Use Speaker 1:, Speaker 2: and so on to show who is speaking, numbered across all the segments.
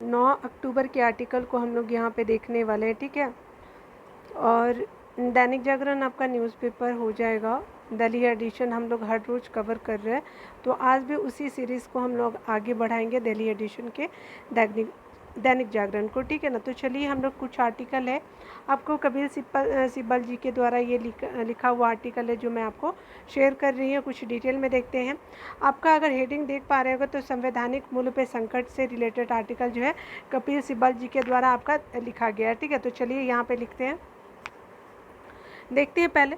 Speaker 1: 9 अक्टूबर के आर्टिकल को हम लोग यहाँ पे देखने वाले हैं, ठीक है। और दैनिक जागरण आपका न्यूज़पेपर हो जाएगा, दिल्ली एडिशन हम लोग हर रोज़ कवर कर रहे हैं, तो आज भी उसी सीरीज़ को हम लोग आगे बढ़ाएंगे, दिल्ली एडिशन के दैनिक जागरण को, ठीक है ना। तो चलिए हम लोग कुछ आर्टिकल है, आपको कपिल सिब्बल जी के द्वारा ये लिखा हुआ आर्टिकल है जो मैं आपको शेयर कर रही हूँ। कुछ डिटेल में देखते हैं। आपका अगर हेडिंग देख पा रहे होगा तो संवैधानिक मूल्य पे संकट से रिलेटेड आर्टिकल जो है कपिल सिब्बल जी के द्वारा आपका लिखा गया है, ठीक है। तो चलिए यहाँ पे लिखते हैं, देखते हैं। पहले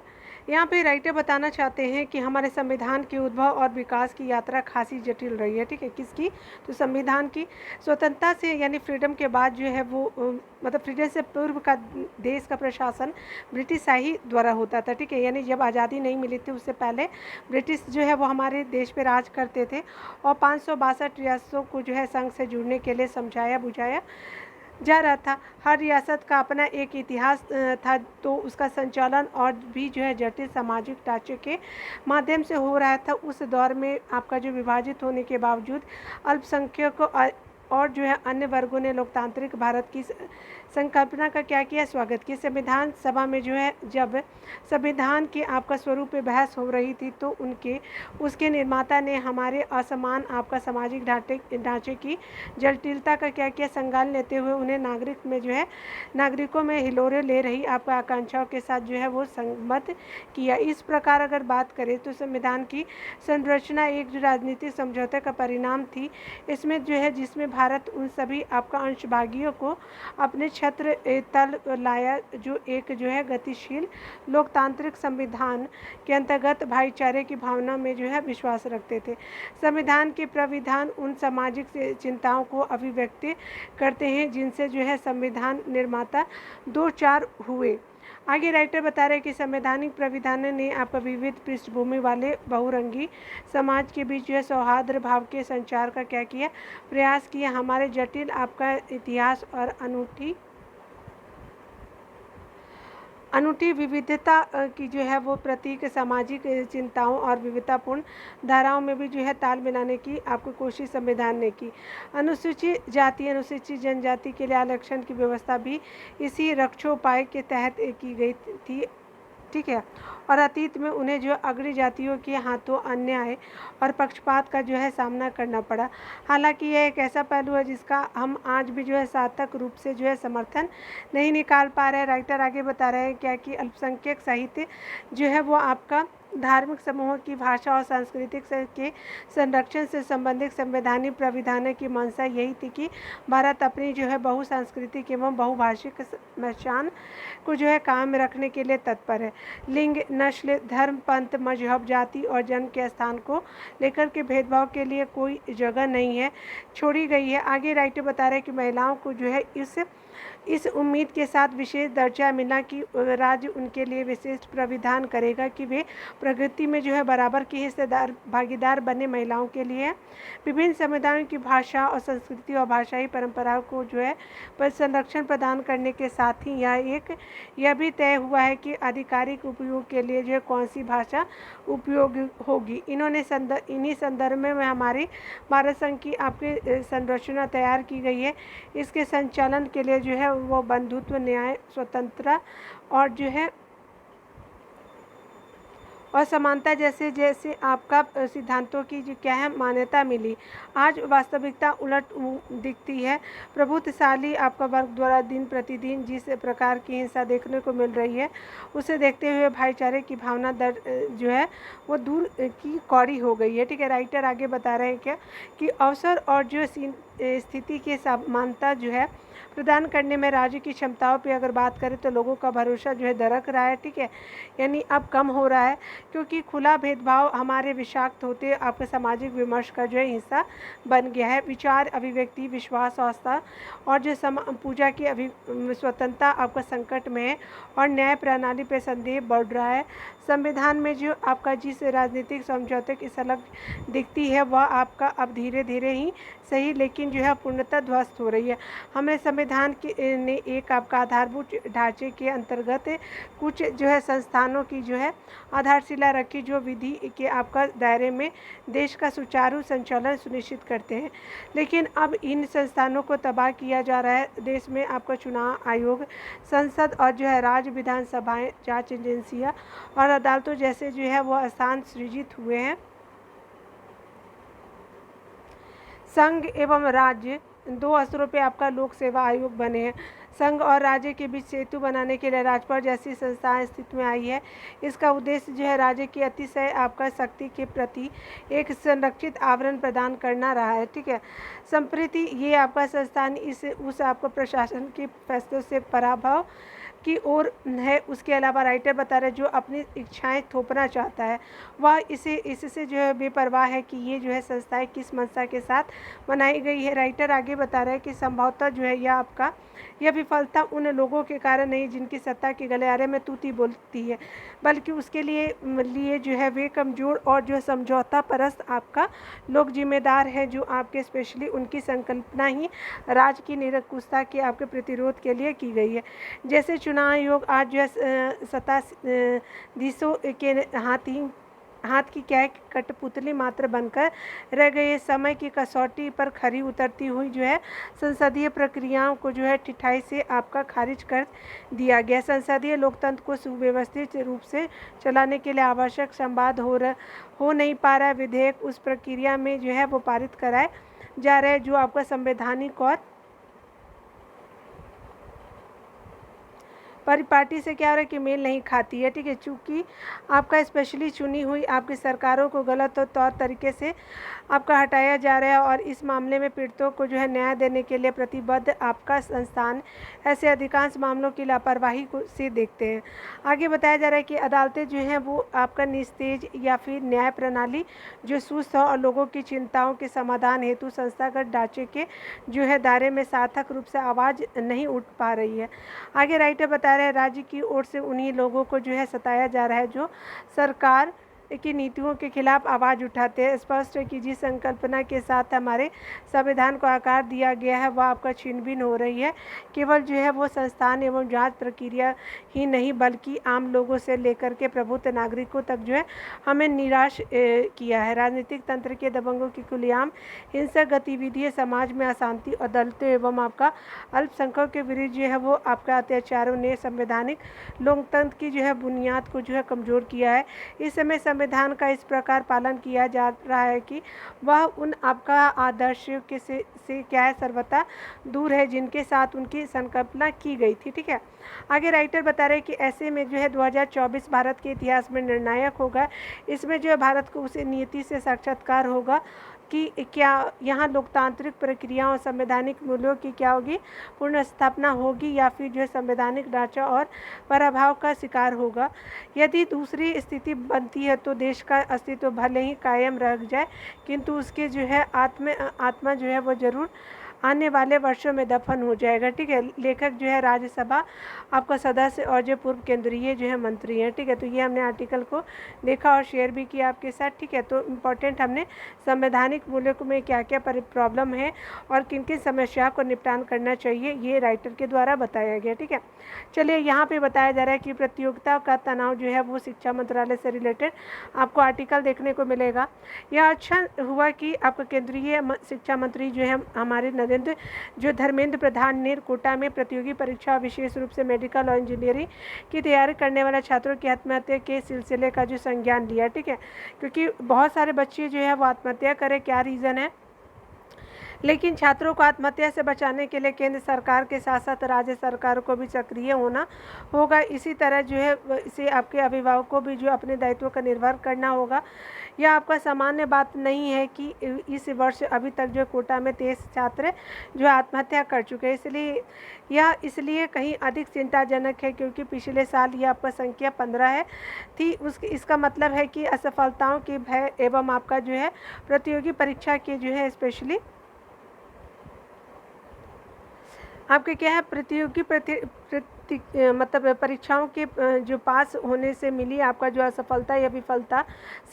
Speaker 1: यहाँ पे राइटर बताना चाहते हैं कि हमारे संविधान के उद्भव और विकास की यात्रा खासी जटिल रही है, ठीक है। किसकी? तो संविधान की। स्वतंत्रता से यानी फ्रीडम के बाद जो है वो मतलब फ्रीडम से पूर्व का देश का प्रशासन ब्रिटिश शाही द्वारा होता था, ठीक है। यानी जब आज़ादी नहीं मिली थी उससे पहले ब्रिटिश जो है वो हमारे देश पे राज करते थे और 562 रियासतों को जो है संघ से जुड़ने के लिए समझाया बुझाया जा रहा था। हर रियासत का अपना एक इतिहास था, तो उसका संचालन और भी जो है जटिल सामाजिक ढांचे के माध्यम से हो रहा था। उस दौर में आपका जो विभाजित होने के बावजूद अल्पसंख्यकों और जो है अन्य वर्गों ने लोकतांत्रिक भारत की संकल्पना का क्या किया? स्वागत किया। संविधान सभा में जो है जब संविधान के आपका स्वरूप पे बहस हो रही थी तो उसके निर्माता ने हमारे असमान आपका सामाजिक ढांचे की जटिलता का क्या किया? संज्ञान लेते हुए उन्हें नागरिकों में हिलोरे ले रही आपका आकांक्षाओं के साथ जो है वो संगत किया। इस प्रकार अगर बात करें तो संविधान की संरचना एक जो राजनीतिक समझौते का परिणाम थी। इसमें जो है जिसमें भारत उन सभी आपका अंशभागियों को अपने छत्र तल लाया जो एक जो है गतिशील लोकतांत्रिक संविधान के अंतर्गत भाईचारे की भावना में जो है विश्वास रखते थे। संविधान के प्राविधान उन सामाजिक चिंताओं को अभिव्यक्त करते हैं जिनसे जो है संविधान निर्माता दो चार हुए। आगे राइटर बता रहे हैं कि संवैधानिक प्राविधान ने आपका विविध पृष्ठभूमि वाले बहुरंगी समाज के बीच जो है सौहार्द भाव के संचार का क्या किया? प्रयास किया। हमारे जटिल आपका इतिहास और अनूठी विविधता की जो है वो प्रतीक सामाजिक चिंताओं और विविधतापूर्ण धाराओं में भी जो है ताल मिलाने की आपको कोशिश संविधान ने की। अनुसूचित जाति अनुसूचित जनजाति के लिए आरक्षण की व्यवस्था भी इसी रक्षोपाय के तहत की गई थी, ठीक है। और अतीत में उन्हें जो अग्रणी जातियों के हाथों अन्याय और पक्षपात का जो है सामना करना पड़ा। हालांकि यह एक ऐसा पहलू है जिसका हम आज भी जो है सार्थक रूप से जो है समर्थन नहीं निकाल पा रहे हैं। राइटर आगे बता रहे हैं क्या कि अल्पसंख्यक साहित्य जो है वो आपका धार्मिक समूहों की भाषा और सांस्कृतिक के संरक्षण से संबंधित संवैधानिक प्राविधानों की मंशा यही थी कि भारत अपनी जो है बहुसांस्कृतिक एवं बहुभाषिक पहचान को जो है कायम रखने के लिए तत्पर है। लिंग, नस्ल, धर्म, पंथ, मजहब, जाति और जन्म के स्थान को लेकर के भेदभाव के लिए कोई जगह नहीं है, छोड़ी गई है। आगे राइटर बता रहे हैं कि महिलाओं को जो है इस उम्मीद के साथ विशेष दर्जा मिला कि राज्य उनके लिए विशिष्ट प्राविधान करेगा कि वे प्रगति में जो है बराबर की हिस्सेदार भागीदार बने। महिलाओं के लिए विभिन्न समुदायों की भाषा और संस्कृति और भाषाई परंपराओं को जो है पर संरक्षण प्रदान करने के साथ ही यह भी तय हुआ है कि आधिकारिक उपयोग के लिए जो है कौन सी भाषा उपयोग होगी। इन्हीं संदर्भ में हमारी भारत संघ की आपकी संरचना तैयार की गई है। इसके संचालन के लिए जो है वो बंधुत्व, न्याय, स्वतंत्रता और जो है और समानता जैसे आपका सिद्धांतों की जो क्या है मान्यता मिली। आज वास्तविकता उलट दिखती है। प्रभुत्वशाली आपका वर्ग द्वारा दिन प्रतिदिन जिस प्रकार की हिंसा देखने को मिल रही है उसे देखते हुए भाईचारे की भावना जो है वो दूर की कौड़ी हो गई है, ठीक है। राइटर आगे बता रहे हैं क्या कि अवसर और जो स्थिति की समानता जो है प्रदान करने में राज्य की क्षमताओं पे अगर बात करें तो लोगों का भरोसा जो है दरक रहा है, ठीक है। यानी अब कम हो रहा है क्योंकि खुला भेदभाव हमारे विषाक्त होते आपके सामाजिक विमर्श का जो है हिस्सा बन गया है। विचार, अभिव्यक्ति, विश्वास, आस्था और जो पूजा की स्वतंत्रता आपका संकट में है और न्याय प्रणाली पे संदेह बढ़ रहा है। संविधान में जो आपका जिस राजनीतिक समझौते की झलक दिखती है वह आपका अब धीरे धीरे ही सही लेकिन लेकिन जो है पूर्णतः ध्वस्त हो रही है। हमें संविधान के ने एक आपका आधारभूत ढांचे के अंतर्गत कुछ जो है संस्थानों की जो है आधारशिला रखी, जो विधि के आपका दायरे में देश का सुचारू संचालन सुनिश्चित करते हैं। लेकिन अब इन संस्थानों को तबाह किया जा रहा है। देश में आपका चुनाव आयोग, संसद और जो है राज्य विधानसभाएं, जांच एजेंसियां और अदालतों जैसे जो है वो स्थान सृजित हुए हैं। संघ एवं राज्य दो स्तरों पे आपका लोक सेवा आयोग बने हैं। संघ और राज्य के बीच सेतु बनाने के लिए राजपाट जैसी संस्थाएं अस्तित्व में आई है। इसका उद्देश्य जो है राज्य की अतिशय आपका शक्ति के प्रति एक संरक्षित आवरण प्रदान करना रहा है। ठीक है, संप्रति ये आपका संस्थान उस आपको प्रशासन के फैसलों से पराभव की ओर है। उसके अलावा राइटर बता रहे जो अपनी इच्छाएं थोपना चाहता है वह इससे जो है बेपरवाह है कि ये जो है संस्थाएं किस मंशा के साथ बनाई गई है। राइटर आगे बता रहे हैं कि संभवतः जो है यह विफलता उन लोगों के कारण नहीं जिनकी सत्ता के गलियारे में तूती बोलती है, बल्कि उसके लिए जो है वे कमज़ोर और जो समझौता परस्त आपका लोग जिम्मेदार हैं, जो आपके स्पेशली उनकी संकल्पना ही राज की निरंकुशता के आपके प्रतिरोध के लिए की गई है। जैसे चुनाव आयोग आज जो है सत्ताधीशों के हाथ की क्या है कठपुतली मात्र बनकर रह गई। समय की कसौटी पर खरी उतरती हुई जो है संसदीय प्रक्रियाओं को जो है ठिठाई से आपका खारिज कर दिया गया। संसदीय लोकतंत्र को सुव्यवस्थित रूप से चलाने के लिए आवश्यक संवाद हो नहीं पा रहा है। विधेयक उस प्रक्रिया में जो है वो पारित कराए जा रहे हैं जो आपका संवैधानिक और परिपाटी से क्या हो रहा है कि मेल नहीं खाती है। ठीक है, चूँकि आपका स्पेशली चुनी हुई आपकी सरकारों को गलत तौर तरीके से आपका हटाया जा रहा है और इस मामले में पीड़ितों को जो है न्याय देने के लिए प्रतिबद्ध आपका संस्थान ऐसे अधिकांश मामलों की लापरवाही से देखते हैं। आगे बताया जा रहा है कि अदालतें जो हैं वो आपका निस्तेज या फिर न्याय प्रणाली जो सुस्त हो और लोगों की चिंताओं के समाधान हेतु संस्थागत ढांचे के जो है दायरे में सार्थक रूप से आवाज़ नहीं उठ पा रही है। आगे राइटर बता रहे हैं राज्य की ओर से उन्हीं लोगों को जो है सताया जा रहा है जो सरकार की नीतियों के खिलाफ आवाज़ उठाते हैं। स्पष्ट है कि जिस संकल्पना के साथ हमारे संविधान को आकार दिया गया है वह आपका छीनबीन हो रही है। केवल जो है वो संस्थान एवं जांच प्रक्रिया ही नहीं बल्कि आम लोगों से लेकर के प्रबुद्ध नागरिकों तक जो है हमें निराश किया है। राजनीतिक तंत्र के दबंगों की खुलेआम हिंसक गतिविधि समाज में अशांति और दलितों एवं आपका अल्पसंख्यकों के विरुद्ध जो है वो आपका अत्याचारों ने संवैधानिक लोकतंत्र की जो है बुनियाद को जो है कमज़ोर किया है। इस समय संविधान का इस प्रकार पालन किया जा रहा है कि वह उन आपका आदर्शों के से क्या है सर्वथा दूर है जिनके साथ उनकी संकल्पना की गई थी। ठीक है, आगे राइटर बता रहे हैं कि ऐसे में जो है 2024 भारत के इतिहास में निर्णायक होगा। इसमें जो है भारत को उसी नीति से साक्षात्कार होगा कि क्या यहाँ लोकतांत्रिक प्रक्रियाओं और संवैधानिक मूल्यों की क्या होगी पूर्ण स्थापना होगी या फिर जो है संवैधानिक ढांचा और पराभव का शिकार होगा। यदि दूसरी स्थिति बनती है तो देश का अस्तित्व भले ही कायम रह जाए किंतु उसके जो है आत्मा जो है वो जरूर आने वाले वर्षों में दफन हो जाएगा। ठीक है, लेखक जो है राज्यसभा आपका सदस्य और जो पूर्व केंद्रीय जो है मंत्री हैं। ठीक है, तो ये हमने आर्टिकल को देखा और शेयर भी किया आपके साथ। ठीक है, तो इम्पोर्टेंट हमने संवैधानिक मूल्यों में क्या क्या प्रॉब्लम है और किन किन समस्याओं को निपटान करना चाहिए ये राइटर के द्वारा बताया गया। ठीक है, चलिए यहाँ पे बताया जा रहा है कि प्रतियोगिता का तनाव जो है वो शिक्षा मंत्रालय से रिलेटेड आपको आर्टिकल देखने को मिलेगा। यह अच्छा हुआ कि आपका केंद्रीय शिक्षा मंत्री जो है हमारे धर्मेंद्र प्रधान ने कोटा में प्रतियोगी परीक्षा विशेष रूप से मेडिकल और इंजीनियरिंग की तैयारी करने वाले छात्रों की आत्महत्या के सिलसिले का जो संज्ञान लिया। ठीक है, क्योंकि बहुत सारे बच्चे जो है वो आत्महत्या करें, क्या रीज़न है, लेकिन छात्रों को आत्महत्या से बचाने के लिए केंद्र सरकार के साथ साथ राज्य सरकार को भी सक्रिय होना होगा। इसी तरह जो है इसे आपके अभिभावकों को भी जो अपने दायित्व का निर्वहन करना होगा। यह आपका सामान्य बात नहीं है कि इस वर्ष अभी तक जो कोटा में 23 छात्र जो आत्महत्या कर चुके हैं, इसलिए कहीं अधिक चिंताजनक है क्योंकि पिछले साल यह आपका संख्या 15 है थी। इसका मतलब है कि असफलताओं के भय एवं आपका जो है प्रतियोगी परीक्षा के जो है स्पेशली आपके क्या है प्रतियोगी मतलब परीक्षाओं के जो पास होने से मिली आपका जो असफलता या विफलता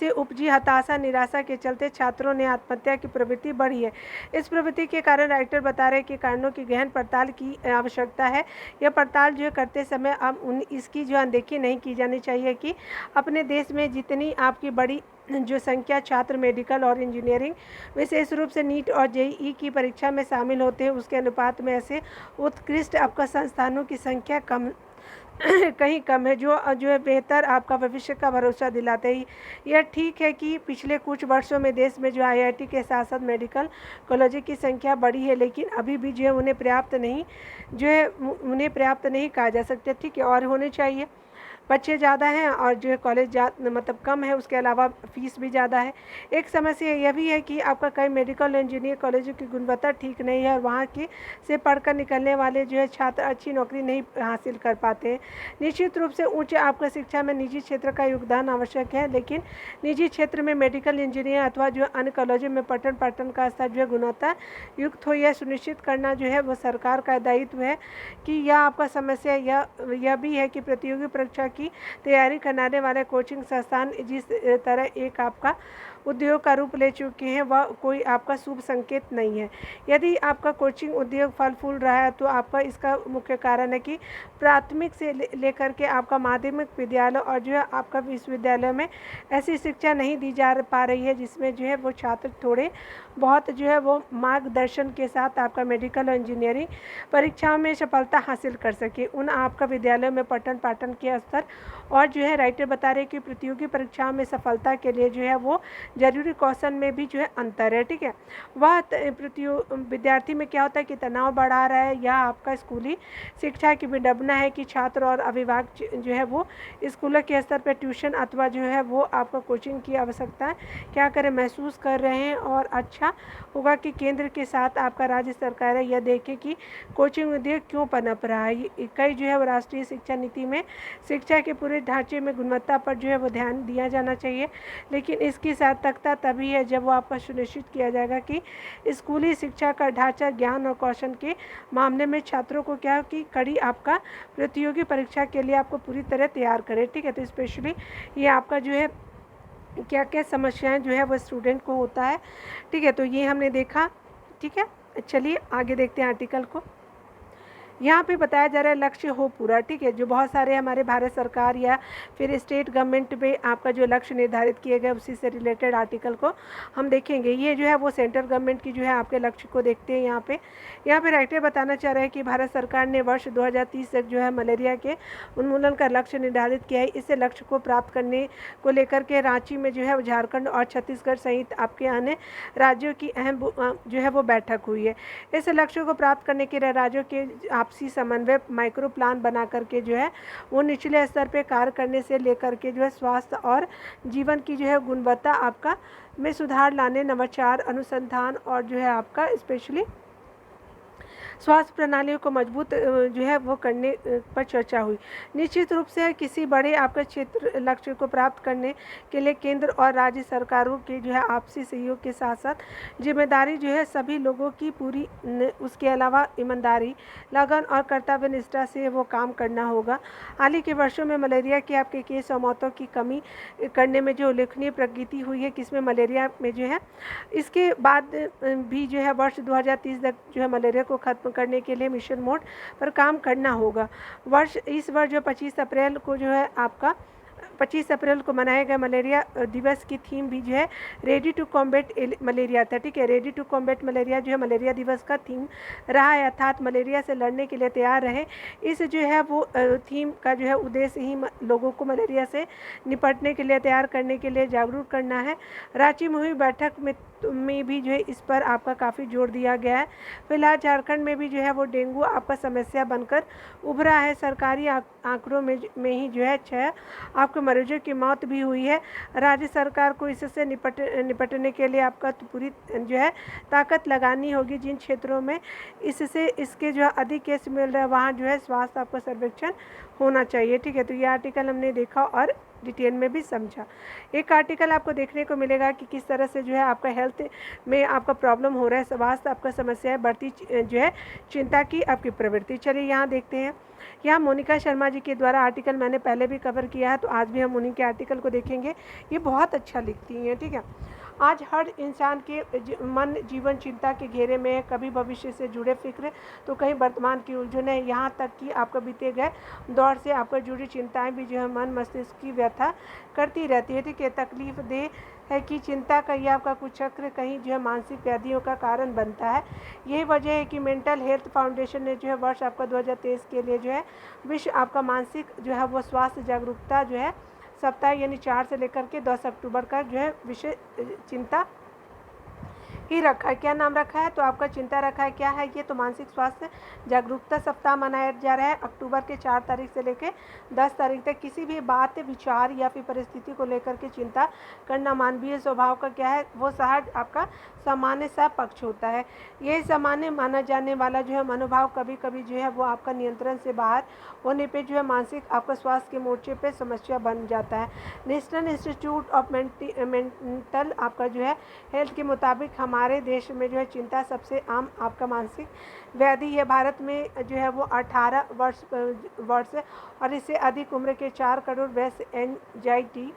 Speaker 1: से उपजी हताशा निराशा के चलते छात्रों ने आत्महत्या की प्रवृत्ति बढ़ी है। इस प्रवृत्ति के कारण राइटर बता रहे हैं कि कारणों की गहन पड़ताल की आवश्यकता है। यह पड़ताल जो है करते समय अब इसकी जो अनदेखी नहीं की जानी चाहिए कि अपने देश में जितनी आपकी बड़ी जो संख्या छात्र मेडिकल और इंजीनियरिंग विशेष रूप से नीट और जेईई की परीक्षा में शामिल होते हैं, उसके अनुपात में ऐसे उत्कृष्ट आपका संस्थानों की संख्या कम कहीं कम है, जो है बेहतर आपका भविष्य का भरोसा दिलाते ही। यह ठीक है कि पिछले कुछ वर्षों में देश में जो आईआईटी के साथ साथ मेडिकल कॉलेज की संख्या बढ़ी है, लेकिन अभी भी जो है उन्हें पर्याप्त नहीं कहा जा सकता। ठीक है, और होने चाहिए। बच्चे ज़्यादा हैं और जो है कॉलेज मतलब कम है, उसके अलावा फीस भी ज़्यादा है। एक समस्या यह भी है कि आपका कई मेडिकल इंजीनियर कॉलेजों की गुणवत्ता ठीक नहीं है और वहाँ के से पढ़कर निकलने वाले जो है छात्र अच्छी नौकरी नहीं हासिल कर पाते हैं। निश्चित रूप से उच्च आपका शिक्षा में निजी क्षेत्र का योगदान आवश्यक है, लेकिन निजी क्षेत्र में मेडिकल इंजीनियर अथवा जो अन्य कॉलेजों में पठन पाठन का स्तर जो है गुणवत्ता युक्त हो, यह सुनिश्चित करना जो है वो सरकार का दायित्व है। कि यह आपका समस्या यह भी है कि प्रतियोगी परीक्षा की तैयारी कराने वाले कोचिंग संस्थान जिस तरह एक आपका उद्योग का रूप ले चुके हैं, वह कोई आपका शुभ संकेत नहीं है। यदि आपका कोचिंग उद्योग फल फूल रहा है तो आपका इसका मुख्य कारण है कि प्राथमिक से लेकर के आपका माध्यमिक विद्यालय और जो है आपका विश्वविद्यालय में ऐसी शिक्षा नहीं दी जा पा रही है जिसमें जो है वो छात्र थोड़े बहुत जो है वो मार्गदर्शन के साथ आपका मेडिकल और इंजीनियरिंग परीक्षाओं में सफलता हासिल कर सके। उन आपका विद्यालय में पठन पाठन के स्तर और जो है राइटर बता रहे कि प्रतियोगी परीक्षाओं में सफलता के लिए जो है वो जरूरी कौशल में भी जो है अंतर है। ठीक है, वह विद्यार्थी में क्या होता है कि तनाव बढ़ा रहा है, या आपका स्कूली शिक्षा की विडंबना है कि छात्र और अभिभावक जो है वो स्कूलों के स्तर पर ट्यूशन अथवा जो है वो आपका कोचिंग की आवश्यकता क्या करें महसूस कर रहे हैं। और अच्छा होगा कि केंद्र के साथ आपका राज्य सरकार यह देखे कि कोचिंग उद्योग क्यों पनप रहा है। कई जो है वो राष्ट्रीय शिक्षा नीति में शिक्षा के पूरे ढांचे में गुणवत्ता पर जो है वो ध्यान दिया जाना चाहिए, लेकिन इसकी सार्थकता तभी है जब वो आपका सुनिश्चित किया जाएगा कि स्कूली शिक्षा का ढांचा ज्ञान और कौशल के मामले में छात्रों को क्या कि कड़ी आपका प्रतियोगी परीक्षा के लिए आपको पूरी तरह तैयार करे। ठीक है, तो स्पेशली ये आपका जो है क्या क्या समस्याएं जो है वो स्टूडेंट को होता है। ठीक है, तो ये हमने देखा। ठीक है, चलिए आगे देखते हैं आर्टिकल को। यहाँ पे बताया जा रहा है लक्ष्य हो पूरा। ठीक है, जो बहुत सारे हमारे भारत सरकार या फिर स्टेट गवर्नमेंट में आपका जो लक्ष्य निर्धारित किए गए उसी से रिलेटेड आर्टिकल को हम देखेंगे। ये जो है वो सेंट्रल गवर्नमेंट की जो है आपके लक्ष्य को देखते हैं। यहाँ पे राइटर बताना चाह रहे हैं कि भारत सरकार ने वर्ष 2030 तक जो है मलेरिया के उन्मूलन का लक्ष्य निर्धारित किया है। इस लक्ष्य को प्राप्त करने को लेकर के रांची में जो है झारखंड और छत्तीसगढ़ सहित आपके अन्य राज्यों की अहम जो है वो बैठक हुई है। इस लक्ष्य को प्राप्त करने के लिए राज्यों के आपसी समन्वय माइक्रो प्लान बना करके जो है वो निचले स्तर पे कार्य करने से लेकर के जो है स्वास्थ्य और जीवन की जो है गुणवत्ता आपका में सुधार लाने, नवाचार, अनुसंधान और जो है आपका स्पेशली स्वास्थ्य प्रणालियों को मजबूत जो है वो करने पर चर्चा हुई। निश्चित रूप से किसी बड़े आपका क्षेत्र लक्ष्य को प्राप्त करने के लिए केंद्र और राज्य सरकारों के जो है आपसी सहयोग के साथ साथ जिम्मेदारी जो है सभी लोगों की पूरी, उसके अलावा ईमानदारी, लगन और कर्तव्य निष्ठा से वो काम करना होगा। हाल ही के वर्षों में मलेरिया के आपके केस और मौतों की कमी करने में जो उल्लेखनीय प्रगति हुई है, किसमें मलेरिया में जो है इसके बाद भी जो है वर्ष 2030 तक जो है मलेरिया को खत्म करने के लिए मिशन मोड पर काम करना होगा। इस वर्ष जो 25 अप्रैल को जो है आपका 25 अप्रैल को मनाया गया मलेरिया दिवस की थीम भी जो है रेडी टू कॉम्बैट मलेरिया था। ठीक है, रेडी टू कॉम्बैट मलेरिया जो है मलेरिया दिवस का थीम रहा है, अर्थात मलेरिया से लड़ने के लिए तैयार रहे। इस जो है वो थीम का जो है उद्देश्य ही लोगों को मलेरिया से निपटने के लिए तैयार करने के लिए जागरूक करना है। रांची में हुई बैठक में भी जो है इस पर आपका काफ़ी जोर दिया गया है। फिलहाल झारखंड में भी जो है वो डेंगू आपका समस्या बनकर उभरा है। सरकारी आंकड़ों में ही जो है 6 आपके मरीजों की मौत भी हुई है। राज्य सरकार को इससे निपटने के लिए आपका पूरी जो है ताकत लगानी होगी। जिन क्षेत्रों में इसके जो अधिक केस मिल रहा है वहाँ जो है स्वास्थ्य आपका सर्वेक्षण होना चाहिए। ठीक है, तो ये आर्टिकल हमने देखा और डिटेल में भी समझा। एक आर्टिकल आपको देखने को मिलेगा कि किस तरह से जो है आपका हेल्थ में आपका प्रॉब्लम हो रहा है, स्वास्थ्य आपका समस्या है, बढ़ती जो है चिंता की आपकी प्रवृत्ति। चलिए यहाँ देखते हैं। यहाँ मोनिका शर्मा जी के द्वारा आर्टिकल मैंने पहले भी कवर किया है, तो आज भी हम उन्हीं के आर्टिकल को देखेंगे। ये बहुत अच्छा लिखती हैं, ठीक है। आज हर इंसान के मन जीवन चिंता के घेरे में है, कभी भविष्य से जुड़े फिक्र तो कहीं वर्तमान की उलझन है, यहाँ तक कि आपका बीते गए दौर से आपका जुड़ी चिंताएं भी जो है मन मस्तिष्क की व्यथा करती रहती है, ठीक है। तकलीफ दे है कि चिंता का ये आपका कुछ चक्र कहीं जो है मानसिक व्याधियों का कारण बनता है। यही वजह है कि मेंटल हेल्थ फाउंडेशन ने जो है वर्ष आपका 2023 के लिए जो है विश्व आपका मानसिक जो है वो स्वास्थ्य जागरूकता जो है सप्ताह यानी 4 से लेकर के 10 अक्टूबर का जो है विषय चिंता ही रखा है। क्या नाम रखा है? तो आपका चिंता रखा है। क्या है ये? तो मानसिक स्वास्थ्य जागरूकता सप्ताह मनाया जा रहा है अक्टूबर के 4 तारीख से लेकर 10 तारीख तक। किसी भी बात, विचार या फिर परिस्थिति को लेकर के चिंता करना मानवीय स्वभाव का क्या है, वो सहज आपका सामान्य सा पक्ष होता है। ये सामान्य माना जाने वाला जो है मनोभाव कभी कभी जो है वो आपका नियंत्रण से बाहर होने पे जो है मानसिक आपका स्वास्थ्य के मोर्चे पे समस्या बन जाता है। नेशनल इंस्टीट्यूट ऑफ मेंटल आपका जो है हेल्थ के मुताबिक हमारे देश में जो है चिंता सबसे आम आपका मानसिक व्याधि है। भारत में जो है वो 18 वर्ष और इससे अधिक उम्र के 4 करोड़ व्यस्त एंजाइटी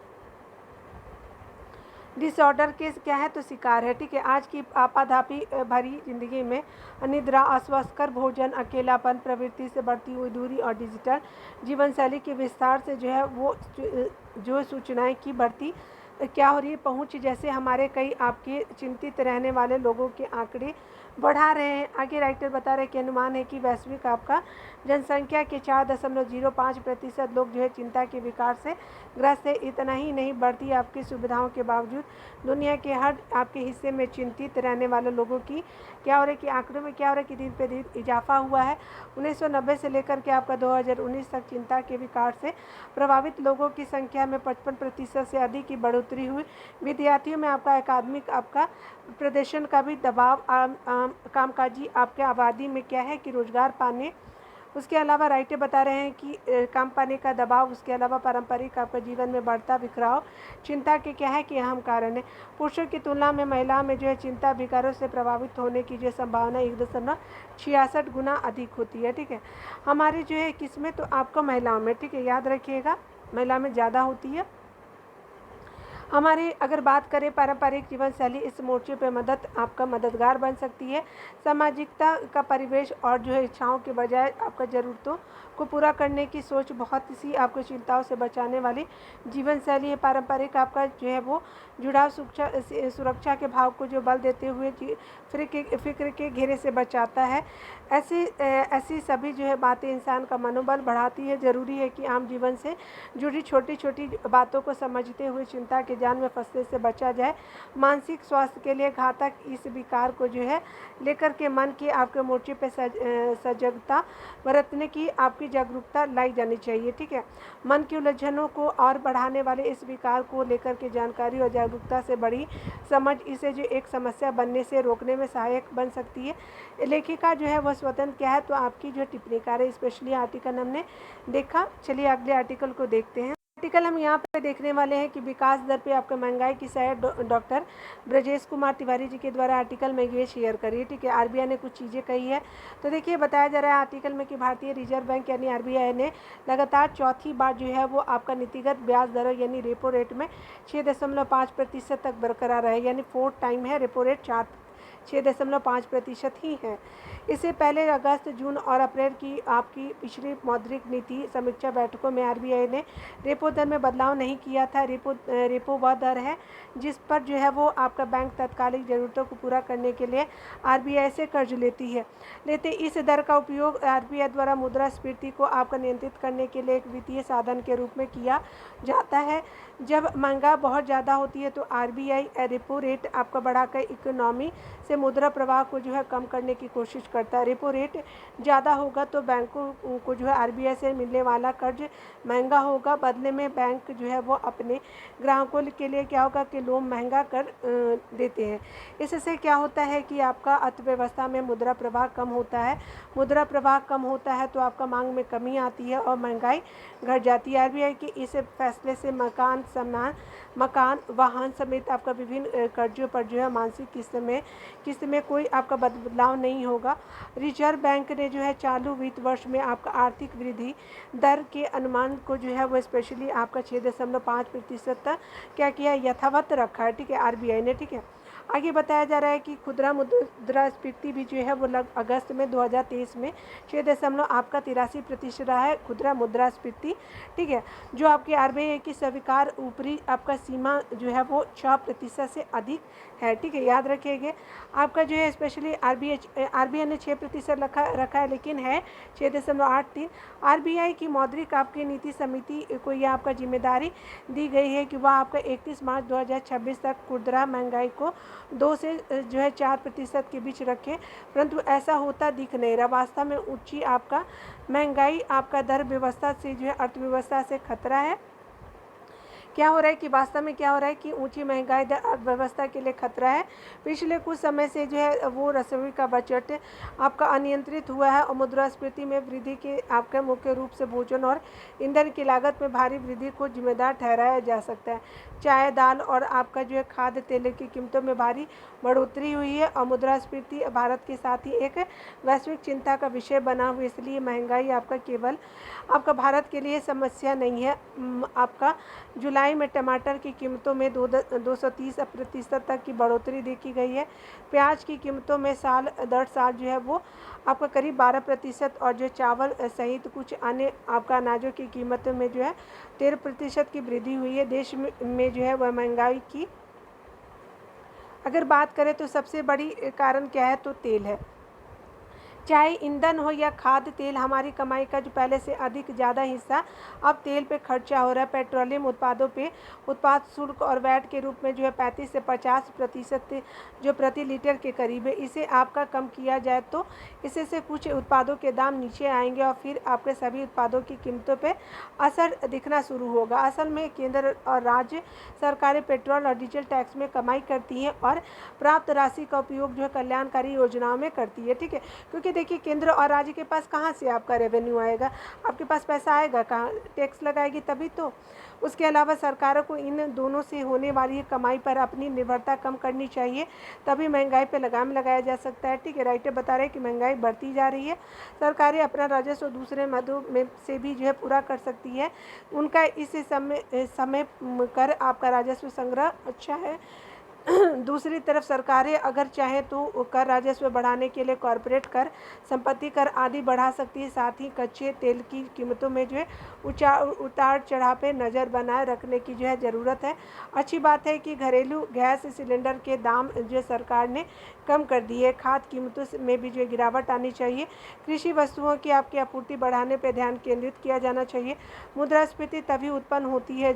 Speaker 1: डिसऑर्डर के क्या है तो शिकार है, ठीक है। आज की आपाधापी भरी जिंदगी में अनिद्रा, अस्वस्थकर भोजन, अकेलापन, प्रवृत्ति से बढ़ती हुई दूरी और डिजिटल जीवन शैली के विस्तार से जो है वो जो सूचनाएं की बढ़ती क्या हो रही है पहुँच, जैसे हमारे कई आपके चिंतित रहने वाले लोगों के आंकड़े बढ़ा रहे हैं। आगे राइटर बता रहे कि अनुमान है कि वैश्विक आपका जनसंख्या के 4.05% लोग जो है चिंता के विकार से ग्रस्त है। इतना ही नहीं, बढ़ती आपकी सुविधाओं के बावजूद दुनिया के हर आपके हिस्से में चिंतित रहने वाले लोगों की क्या हो रहा है कि आंकड़ों में क्या हो रहा है कि दिन पे दिन इजाफा हुआ है। 1990 से लेकर के आपका 2019 तक चिंता के विकार से प्रभावित लोगों की संख्या में 55% से अधिक की बढ़ोतरी हुई। विद्यार्थियों में आपका अकादमिक आपका प्रदर्शन का भी दबाव, कामकाजी आपके आबादी में क्या है कि रोजगार पाने, उसके अलावा राइटर बता रहे हैं कि काम पाने का दबाव, उसके अलावा पारंपरिक आपका जीवन में बढ़ता बिखराव चिंता के क्या है कि अहम कारण है। पुरुषों की तुलना में महिलाओं में जो है चिंता विकारों से प्रभावित होने की जो संभावना 1.66 गुना अधिक होती है, ठीक है। हमारी जो है किस्में तो आपको महिलाओं में, ठीक है, याद रखिएगा महिला में ज़्यादा होती है। हमारी अगर बात करें पारंपरिक जीवन शैली इस मोर्चे पर आपका मददगार बन सकती है। सामाजिकता का परिवेश और जो है इच्छाओं के बजाय आपका ज़रूरतों को पूरा करने की सोच बहुत सी आपको चिंताओं से बचाने वाली जीवन शैली है। पारंपरिक आपका जो है वो जुड़ाव सुरक्षा के भाव को जो बल देते हुए फिक्र के घेरे से बचाता है। ऐसी सभी जो है बातें इंसान का मनोबल बढ़ाती है। ज़रूरी है कि आम जीवन से जुड़ी छोटी छोटी बातों को समझते हुए चिंता के जाल में फंसने से बचा जाए। मानसिक स्वास्थ्य के लिए घातक इस विकार को जो है लेकर के मन के आपके मोर्चे पर सजगता बरतने की आपकी जागरूकता लाई जानी चाहिए, ठीक है। मन की उलझनों को और बढ़ाने वाले इस विकार को लेकर के जानकारी और जागरूकता से बड़ी समझ इसे जो एक समस्या बनने से रोकने में सहायक बन सकती है। लेखिका जो है वह स्वतंत्र क्या है तो आपकी जो टिप्पणीकार है, स्पेशली आर्टिकल हमने देखा। चलिए अगले आर्टिकल को देखते हैं। आर्टिकल हम यहाँ पे देखने वाले हैं कि विकास दर पे आपका महंगाई की सहायक डॉक्टर ब्रजेश कुमार तिवारी जी के द्वारा आर्टिकल में ये शेयर करी है, ठीक है। आरबीआई ने कुछ चीज़ें कही है, तो देखिए बताया जा रहा है आर्टिकल में कि भारतीय रिजर्व बैंक यानी आरबीआई ने लगातार चौथी बार जो है वो आपका नीतिगत ब्याज दर यानी रेपो रेट में 6.5% तक बरकरार है, यानी 4 टाइम है रेपो रेट 6.5% ही है। इससे पहले अगस्त, जून और अप्रैल की आपकी पिछली मौद्रिक नीति समीक्षा बैठकों में आरबीआई ने रेपो दर में बदलाव नहीं किया था। रेपो वह दर है जिस पर जो है वो आपका बैंक तात्कालिक ज़रूरतों को पूरा करने के लिए आरबीआई से कर्ज लेते इस दर का उपयोग आरबीआई द्वारा मुद्रास्फीति को आपका नियंत्रित करने के लिए एक वित्तीय साधन के रूप में किया जाता है। जब महंगा बहुत ज़्यादा होती है तो आरबीआई रेपो रेट आपका बढ़ाकर इकोनॉमी से मुद्रा प्रवाह को जो है कम करने की कोशिश करता है। रेपो रेट ज़्यादा होगा तो बैंकों को जो है आरबीआई से मिलने वाला कर्ज महंगा होगा, बदले में बैंक जो है वो अपने ग्राहकों के लिए क्या होगा कि लोन महंगा कर देते हैं। इससे क्या होता है कि आपका अर्थव्यवस्था में मुद्रा प्रवाह कम होता है। मुद्रा प्रवाह कम होता है तो आपका मांग में कमी आती है और महंगाई घट जाती है। आरबीआई के इस फैसले से मकान वाहन समेत आपका विभिन्न कर्जों पर जो है मासिक किस्त में कोई आपका बदलाव नहीं होगा। रिजर्व बैंक ने जो है चालू वित्त वर्ष में आपका आर्थिक वृद्धि दर के अनुमान को जो है वो स्पेशली आपका 6.5% तक क्या किया, यथावत रखा है। ठीक है, आरबीआई ने। ठीक है, आगे बताया जा रहा है कि खुदरा मुद्रास्फीति भी जो है वो अगस्त में 2023 में 6.83% रहा है खुदरा मुद्रास्फीति। ठीक है, जो आपकी आरबीआई की स्वीकार ऊपरी आपका सीमा जो है वो 6% से अधिक है। ठीक है, याद रखिएगा। आपका जो है स्पेशली आरबीआई ने 6% रखा है, लेकिन है 6.83। आरबीआई की मौद्रिक आपकी नीति समिति को यह आपका जिम्मेदारी दी गई है कि वह आपका 31 मार्च 2026 तक खुदरा महंगाई को 2 से जो है 4% के बीच रखे, परंतु ऐसा होता दिख नहीं रहा। वास्तव में ऊंची आपका महंगाई आपका दर व्यवस्था से जो है अर्थव्यवस्था से खतरा है। क्या हो रहा है कि वास्तव में क्या हो रहा है कि ऊंची महंगाई दर अर्थव्यवस्था के लिए खतरा है। पिछले कुछ समय से जो है वो रसोई का बजट आपका अनियंत्रित हुआ है और मुद्रास्फीति में वृद्धि के आपका मुख्य रूप से भोजन और ईंधन की लागत में भारी वृद्धि को जिम्मेदार ठहराया जा सकता है। चाय, दाल और आपका जो है खाद्य तेल की कीमतों में भारी बढ़ोतरी हुई है और मुद्रास्फीति भारत के साथ ही एक वैश्विक चिंता का विषय बना हुआ। इसलिए महंगाई आपका केवल आपका भारत के लिए समस्या नहीं है। आपका जुलाई में टमाटर की कीमतों में 230% तक की बढ़ोतरी देखी गई है। प्याज की कीमतों में साल दर साल जो है वो आपका करीब 12% और जो चावल सहित कुछ अन्य आपका अनाजों की कीमतों में जो है 13% की वृद्धि हुई है। देश में जो है वह महंगाई की अगर बात करें तो सबसे बड़ी कारण क्या है तो तेल है। चाहे ईंधन हो या खाद्य तेल, हमारी कमाई का जो पहले से अधिक ज़्यादा हिस्सा अब तेल पे खर्चा हो रहा है। पेट्रोलियम उत्पादों पे उत्पाद शुल्क और वैट के रूप में जो है 35 से 50% जो प्रति लीटर के करीब है। इसे आपका कम किया जाए तो इससे से कुछ उत्पादों के दाम नीचे आएंगे और फिर आपके सभी उत्पादों की कीमतों पे असर दिखना शुरू होगा। असल में केंद्र और राज्य सरकारें पेट्रोल और डीजल टैक्स में कमाई करती हैं और प्राप्त राशि का उपयोग जो है कल्याणकारी योजनाओं में करती है। ठीक है, क्योंकि देखिए केंद्र और राज्य के पास कहाँ से आपका रेवेन्यू आएगा, आपके पास पैसा आएगा कहाँ, टैक्स लगाएगी तभी तो। उसके अलावा सरकारों को इन दोनों से होने वाली कमाई पर अपनी निर्भरता कम करनी चाहिए, तभी महंगाई पर लगाम लगाया जा सकता है। ठीक है, राइटर बता रहे हैं कि महंगाई बढ़ती जा रही है, सरकारें अपना राजस्व दूसरे मदों में से भी जो है पूरा कर सकती है। उनका इस समय कर आपका राजस्व संग्रह अच्छा है। दूसरी तरफ सरकारें अगर चाहें तो कर राजस्व बढ़ाने के लिए कॉरपोरेट कर, संपत्ति कर आदि बढ़ा सकती है। साथ ही कच्चे तेल की कीमतों में जो है उतार चढ़ाव पे नज़र बनाए रखने की जो है ज़रूरत है। अच्छी बात है कि घरेलू गैस सिलेंडर के दाम जो सरकार ने कम कर दिए। खाद्य कीमतों में भी जो गिरावट आनी चाहिए। कृषि वस्तुओं की आपकी आपूर्ति बढ़ाने पर ध्यान केंद्रित किया जाना चाहिए। मुद्रास्फीति तभी उत्पन्न होती है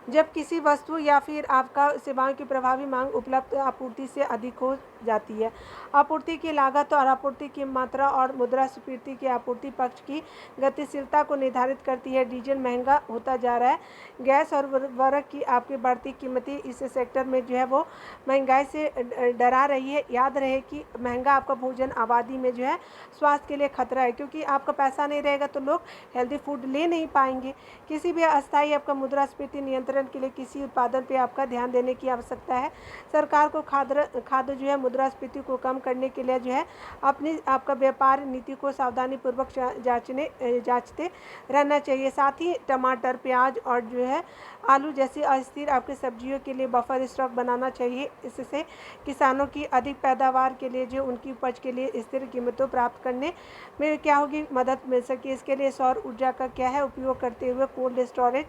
Speaker 1: जब किसी वस्तु या फिर आपका सेवाओं की प्रभावी मांग उपलब्ध आपूर्ति से अधिक हो जाती है। आपूर्ति की लागत और आपूर्ति की मात्रा और मुद्रास्फीति की आपूर्ति पक्ष की गतिशीलता को निर्धारित करती है। डीजल महंगा होता जा रहा है, गैस और उर्वरक की आपकी बढ़ती कीमतें इस सेक्टर में जो है वो महंगाई से डरा रही है। याद रहे कि महंगा आपका भोजन आबादी में जो है स्वास्थ्य के लिए खतरा है, क्योंकि आपका पैसा नहीं रहेगा तो लोग हेल्दी फूड ले नहीं पाएंगे। किसी भी अस्थायी आपका मुद्रास्फीति नियंत्रण के लिए किसी उत्पादन पे आपका ध्यान देने की आवश्यकता है। सरकार को खाद्य जो है मुद्रास्फीति को कम करने के लिए जो है अपनी आपका व्यापार नीति को सावधानी पूर्वक जांचते रहना चाहिए। साथ ही टमाटर, प्याज और जो है आलू जैसी अस्थिर आपकी सब्जियों के लिए बफर स्टॉक बनाना चाहिए। इससे किसानों की अधिक पैदावार के लिए जो उनकी उपज के लिए स्थिर कीमतों प्राप्त करने में क्या होगी, मदद मिल सके। इसके लिए सौर ऊर्जा का क्या है उपयोग करते हुए कोल्ड स्टोरेज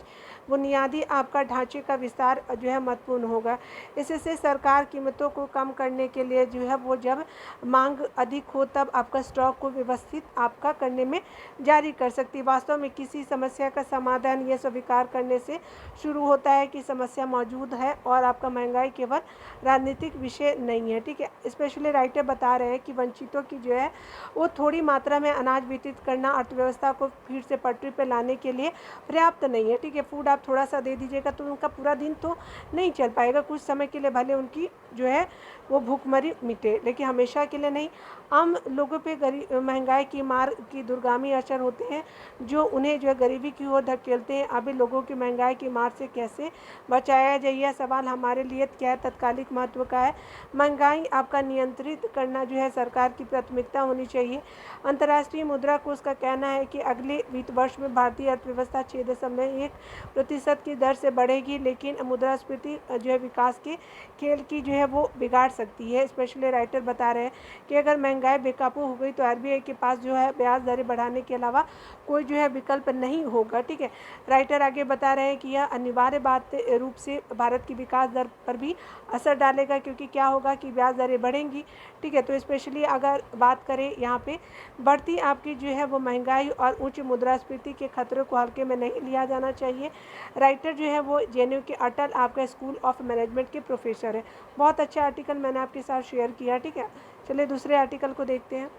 Speaker 1: बुनियादी आपका ढांचे का विस्तार जो है महत्वपूर्ण होगा। इससे सरकार कीमतों को कम करने के लिए जो है वो जब मांग अधिक हो तब आपका स्टॉक को व्यवस्थित आपका करने में जारी कर सकती है। वास्तव में किसी समस्या का समाधान यह स्वीकार करने से शुरू होता है कि समस्या मौजूद है और आपका महंगाई केवल राजनीतिक विषय नहीं है, ठीक है। स्पेशली राइटर बता रहे हैं कि वंचितों की जो है वो थोड़ी मात्रा में अनाज वितरित करना अर्थव्यवस्था को फिर से पटरी पर लाने के लिए पर्याप्त नहीं है, ठीक है। फूड आप थोड़ा सा दे दीजिएगा तो उनका पूरा दिन तो नहीं चल पाएगा, कुछ समय के लिए भले उनकी जो है वो भूखमरी मिटे, लेकिन हमेशा के लिए नहीं। आम लोगों पे महंगाई की मार की दूरगामी असर होते हैं जो उन्हें जो है गरीबी की ओर धकेलते हैं। अभी लोगों की महंगाई की मार से कैसे बचाया जाए, यह सवाल हमारे लिए क्या तत्कालिक महत्व का है। महंगाई आपका नियंत्रित करना जो है सरकार की प्राथमिकता होनी चाहिए। अंतर्राष्ट्रीय मुद्रा कोष का कहना है कि अगले वित्त वर्ष में भारतीय अर्थव्यवस्था 6.1% की दर से बढ़ेगी, लेकिन मुद्रास्फीति जो है विकास के खेल की जो है वो बिगाड़ सकती है। स्पेशली राइटर बता रहे हैं कि अगर महंगाई बेकाबू हो गई तो आरबीआई के पास जो है ब्याज दरें बढ़ाने के अलावा कोई जो है विकल्प नहीं होगा, ठीक है। राइटर आगे बता रहे हैं कि यह अनिवार्य बात रूप से भारत की विकास दर पर भी असर डालेगा, क्योंकि क्या होगा कि ब्याज दरें बढ़ेंगी, ठीक है। तो स्पेशली अगर बात करें यहाँ पे बढ़ती आपकी जो है वो महंगाई और उच्च मुद्रास्फीति के खतरों को हल्के में नहीं लिया जाना चाहिए। राइटर जो है वो जेएनयू के अटल आपका स्कूल ऑफ मैनेजमेंट के प्रोफेसर है। बहुत अच्छा आर्टिकल मैंने आपके साथ शेयर किया, ठीक है। चलिए दूसरे आर्टिकल को देखते हैं।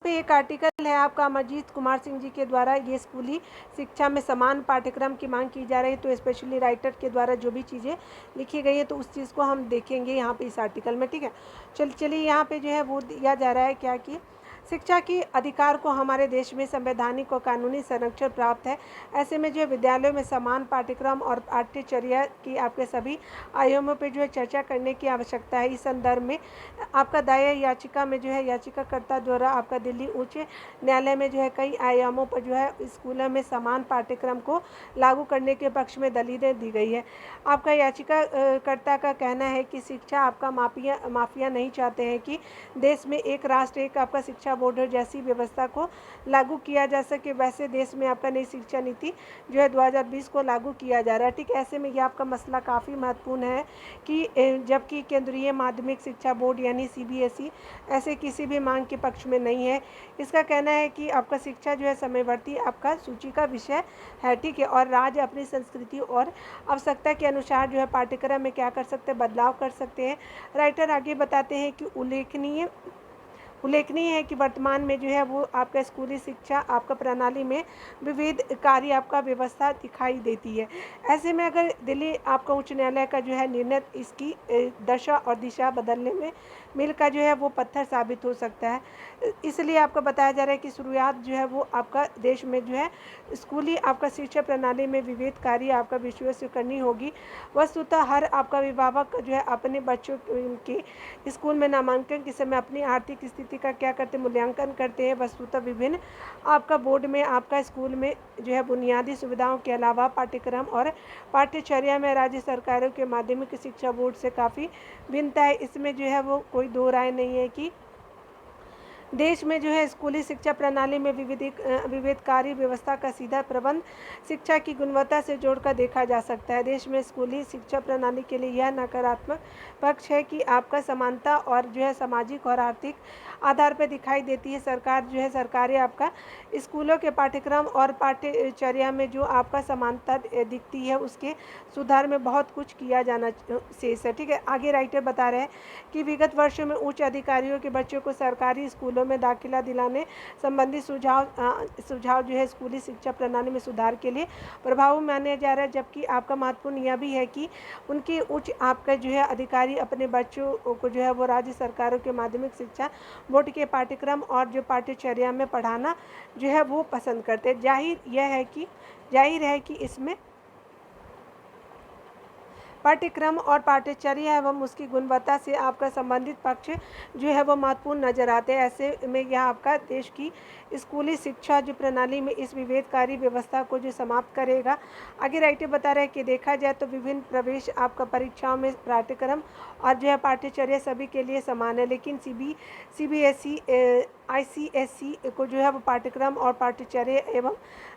Speaker 1: पे एक आर्टिकल है आपका अमरजीत कुमार सिंह जी के द्वारा, ये स्कूली शिक्षा में समान पाठ्यक्रम की मांग की जा रही है। तो स्पेशली राइटर के द्वारा जो भी चीज़ें लिखी गई है तो उस चीज़ को हम देखेंगे यहाँ पे इस आर्टिकल में, ठीक है। चलिए यहाँ पे जो है वो दिया जा रहा है क्या कि शिक्षा की अधिकार को हमारे देश में संवैधानिक और कानूनी संरक्षण प्राप्त है। ऐसे में जो है विद्यालयों में समान पाठ्यक्रम और पाठ्यचर्या की आपके सभी आयामों पर जो है चर्चा करने की आवश्यकता है। इस संदर्भ में आपका दायर याचिका में जो है याचिकाकर्ता द्वारा आपका दिल्ली उच्च न्यायालय में जो है कई आयामों पर जो है स्कूलों में समान पाठ्यक्रम को लागू करने के पक्ष में दलीलें दी गई है। आपका याचिकाकर्ता का कहना है कि शिक्षा आपका माफिया नहीं चाहते हैं कि देश में एक राष्ट्र एक आपका शिक्षा बोर्ड जैसी व्यवस्था को लागू किया जा सके। वैसे देश में आपका नई शिक्षा नीति जो है 2020 को लागू किया जा रहा है, ठीक है। ऐसे में यह आपका मसला काफ़ी महत्वपूर्ण है कि जबकि केंद्रीय माध्यमिक शिक्षा बोर्ड यानी सीबीएसई ऐसे किसी भी मांग के पक्ष में नहीं है। इसका कहना है कि आपका शिक्षा जो है समयवर्ती आपका सूची का विषय है, ठीक है, और राज्य अपनी संस्कृति और आवश्यकता के अनुसार जो है पाठ्यक्रम में क्या कर सकते हैं, बदलाव कर सकते हैं। राइटर आगे बताते हैं कि उल्लेखनीय है कि वर्तमान में जो है वो आपका स्कूली शिक्षा आपका प्रणाली में विविध कार्य आपका व्यवस्था दिखाई देती है। ऐसे में अगर दिल्ली आपका उच्च न्यायालय का जो है निर्णय इसकी दशा और दिशा बदलने में मिल का जो है वो पत्थर साबित हो सकता है। इसलिए आपको बताया जा रहा है कि शुरुआत जो है वो आपका देश में जो है स्कूली आपका शिक्षा प्रणाली में विविध कार्य आपका विश्व से करनी होगी। वस्तुतः हर आपका अभिभावक जो है अपने बच्चों के स्कूल में नामांकन के समय अपनी आर्थिक स्थिति का क्या करते हैं, मूल्यांकन करते हैं। वस्तुतः विभिन्न आपका बोर्ड में आपका स्कूल में जो है बुनियादी सुविधाओं के अलावा पाठ्यक्रम और पाठ्यचर्या में राज्य सरकारों के माध्यमिक शिक्षा बोर्ड से काफ़ी भिन्नता है। इसमें जो है वो कोई दो राय नहीं है कि देश में जो है स्कूली शिक्षा प्रणाली में विविधकारी व्यवस्था का सीधा प्रबंध शिक्षा की गुणवत्ता से जोड़कर देखा जा सकता है। देश में स्कूली शिक्षा प्रणाली के लिए यह नकारात्मक पक्ष है कि आपका समानता और जो है सामाजिक और आर्थिक आधार पर दिखाई देती है। सरकार जो है सरकारी आपका स्कूलों के पाठ्यक्रम और पाठ्यचर्या में जो आपका समानता दिखती है उसके सुधार में बहुत कुछ किया जाना शेष है, ठीक है। आगे राइटर बता रहे हैं कि विगत वर्षों में उच्च अधिकारियों के बच्चों को सरकारी स्कूलों में दाखिला दिलाने संबंधी सुझाव जो है स्कूली शिक्षा प्रणाली में सुधार के लिए प्रभावी माना जा रहा है। जबकि आपका महत्वपूर्ण यह भी है कि उनकी उच्च आपका जो है अधिकारी अपने बच्चों को जो है वो राज्य सरकारों के माध्यमिक शिक्षा बोर्ड के पाठ्यक्रम और जो पाठ्यचर्या में पढ़ाना जो है वो पसंद करते हैं। जाहिर है कि इसमें पाठ्यक्रम और पाठ्यचर्या एवं उसकी गुणवत्ता से आपका संबंधित पक्ष जो है वो महत्वपूर्ण नजर आते हैं। ऐसे में यह आपका देश की स्कूली शिक्षा जो प्रणाली में इस विभेदकारी व्यवस्था को जो समाप्त करेगा। आगे राइटर बता रहे हैं कि देखा जाए तो विभिन्न प्रवेश आपका परीक्षाओं में पाठ्यक्रम और जो है पाठ्यचर्या सभी के लिए समान है, लेकिन सीबीएसई ICSE को जो है वो पाठ्यक्रम और पाठ्यचर्या एवं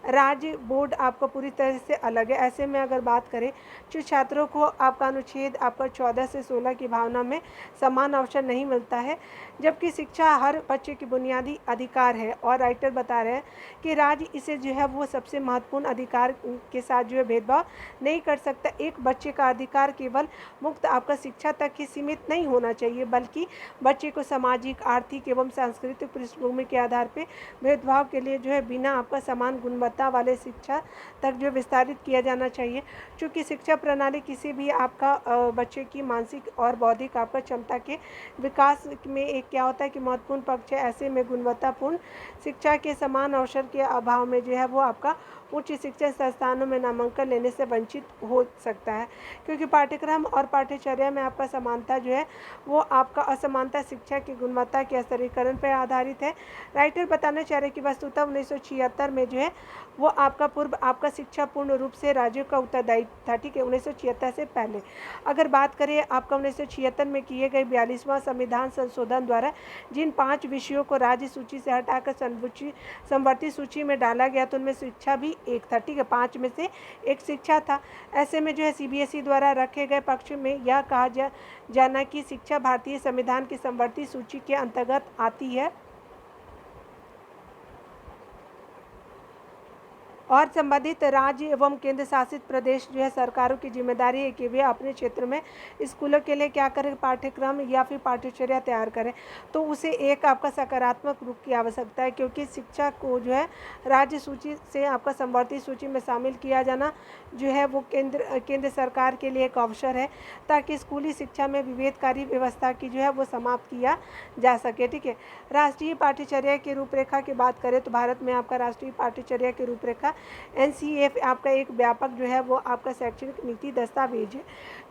Speaker 1: राज्य बोर्ड आपका पूरी तरह से अलग है। ऐसे में अगर बात करें जो छात्रों को आपका अनुच्छेद आपका 14 से 16 की भावना में समान अवसर नहीं मिलता है, जबकि शिक्षा हर बच्चे की बुनियादी अधिकार है। और राइटर बता रहे हैं कि राज्य इसे जो है वो सबसे महत्वपूर्ण अधिकार के साथ जो है भेदभाव नहीं कर सकता। एक बच्चे का अधिकार केवल मुक्त आपका शिक्षा तक ही सीमित नहीं होना चाहिए, बल्कि बच्चे को सामाजिक, आर्थिक एवं सांस्कृतिक पृष्ठभूमि के आधार पर भेदभाव के लिए जो है बिना आपका समान गुणवत्ता वाले शिक्षा तक जो विस्तारित किया जाना चाहिए। चूँकि शिक्षा प्रणाली किसी भी आपका बच्चे की मानसिक और बौद्धिक आपका क्षमता के विकास में एक क्या होता है कि महत्वपूर्ण पक्ष है। ऐसे में गुणवत्तापूर्ण शिक्षा के समान अवसर के अभाव में जो है वो आपका उच्च शिक्षा संस्थानों में नामांकन लेने से वंचित हो सकता है, क्योंकि पाठ्यक्रम और पाठ्यचर्या में आपका समानता जो है वो आपका असमानता शिक्षा की गुणवत्ता के स्तरीकरण पर आधारित है। राइटर बताना चाह रहे हैं कि वस्तुतः 1976 में जो है वो आपका पूर्व आपका शिक्षा पूर्ण रूप से राज्यों का उत्तरदायी था, ठीक है, 1976 से पहले। अगर बात करें आपका 1976 में किए गए 42वां संविधान संशोधन द्वारा जिन 5 विषयों को राज्य सूची से हटाकर समवर्ती सूची में डाला गया, तो उनमें शिक्षा भी एक था, ठीक है, 5 में से एक शिक्षा था। ऐसे में जो है CBSE द्वारा रखे गए पक्ष में यह कहा जाना कि शिक्षा भारतीय संविधान की समवर्ती सूची के अंतर्गत आती है और संबंधित राज्य एवं केंद्र शासित प्रदेश जो है सरकारों की जिम्मेदारी है कि वे अपने क्षेत्र में स्कूलों के लिए क्या करें, पाठ्यक्रम या फिर पाठ्यचर्या तैयार करें। तो उसे एक आपका सकारात्मक रूप की आवश्यकता है, क्योंकि शिक्षा को जो है राज्य सूची से आपका समवर्ती सूची में शामिल किया जाना जो है वो केंद्र सरकार के लिए एक अवसर है, ताकि स्कूली शिक्षा में विभेदकारी व्यवस्था की जो है वो समाप्त किया जा सके, ठीक है। राष्ट्रीय पाठ्यचर्या की रूपरेखा की बात करें तो भारत में आपका राष्ट्रीय पाठ्यचर्या की रूपरेखा NCF आपका एक व्यापक जो है वो आपका शैक्षणिक नीति दस्तावेज है,